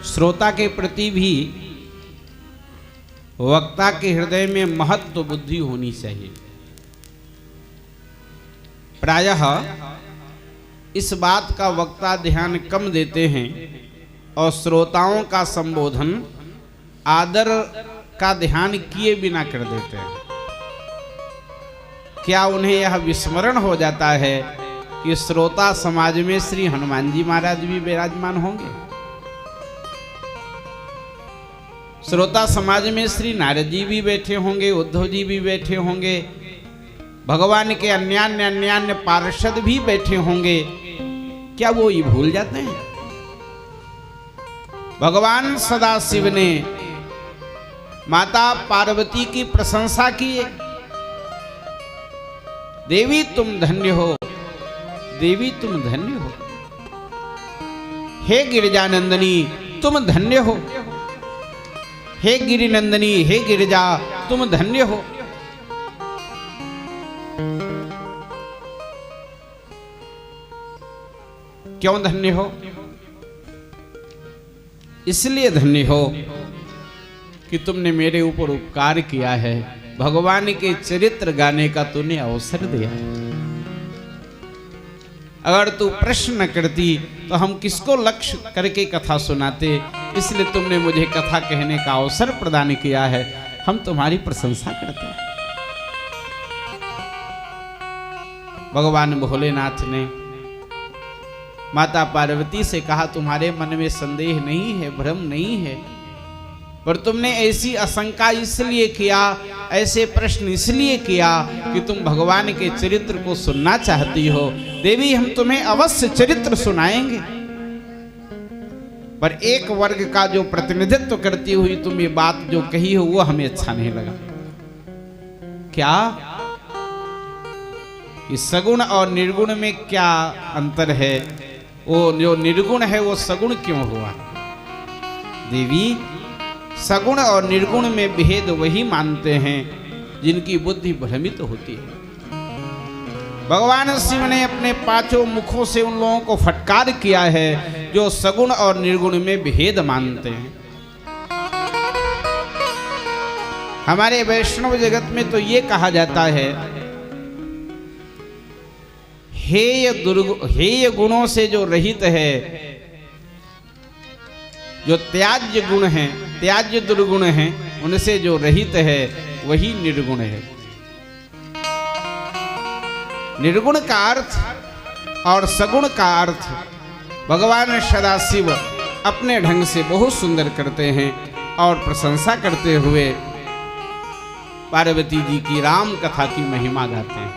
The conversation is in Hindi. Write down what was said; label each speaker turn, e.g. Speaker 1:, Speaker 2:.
Speaker 1: श्रोता के प्रति भी वक्ता के हृदय में महत्व बुद्धि होनी चाहिए। प्रायः इस बात का वक्ता ध्यान कम देते हैं और श्रोताओं का संबोधन आदर का ध्यान किए बिना कर देते हैं। क्या उन्हें यह विस्मरण हो जाता है कि श्रोता समाज में श्री हनुमान जी महाराज भी विराजमान होंगे? श्रोता समाज में श्री नारद जी भी बैठे होंगे, उद्धव जी भी बैठे होंगे, भगवान के अन्यान्य पार्षद भी बैठे होंगे। क्या वो ये भूल जाते हैं? भगवान सदाशिव ने माता पार्वती की प्रशंसा की। देवी तुम धन्य हो, देवी तुम धन्य हो, हे गिरिजानंदनी तुम धन्य हो, हे गिरिनंदनी हे गिरिजा तुम धन्य हो। क्यों धन्य हो? इसलिए धन्य हो कि तुमने मेरे ऊपर उपकार किया है, भगवान के चरित्र गाने का तूने अवसर दिया है। अगर तू प्रश्न न करती तो हम किसको लक्ष्य करके कथा सुनाते, इसलिए तुमने मुझे कथा कहने का अवसर प्रदान किया है। हम तुम्हारी प्रशंसा करते हैं। भगवान भोलेनाथ ने माता पार्वती से कहा, तुम्हारे मन में संदेह नहीं है, भ्रम नहीं है, पर तुमने ऐसी आशंका इसलिए किया, ऐसे प्रश्न इसलिए किया कि तुम भगवान के चरित्र को सुनना चाहती हो। देवी हम तुम्हें अवश्य चरित्र सुनाएंगे, पर एक वर्ग का जो प्रतिनिधित्व करती हुई तुम ये बात जो कही हो वो हमें अच्छा नहीं लगा। क्या कि सगुण और निर्गुण में क्या अंतर है? वो जो निर्गुण है वो सगुण क्यों हुआ? देवी सगुण और निर्गुण में भेद वही मानते हैं जिनकी बुद्धि भ्रमित होती है। भगवान शिव ने अपने पांचों मुखों से उन लोगों को फटकार किया है जो सगुण और निर्गुण में भेद मानते हैं। हमारे वैष्णव जगत में तो ये कहा जाता है, हेय गुणों से जो रहित है, जो त्याज्य गुण हैं, त्याज्य दुर्गुण हैं, उनसे जो रहित है वही निर्गुण है। निर्गुण का अर्थ और सगुण का अर्थ भगवान सदाशिव अपने ढंग से बहुत सुंदर करते हैं और प्रशंसा करते हुए पार्वती जी की राम कथा की महिमा गाते हैं।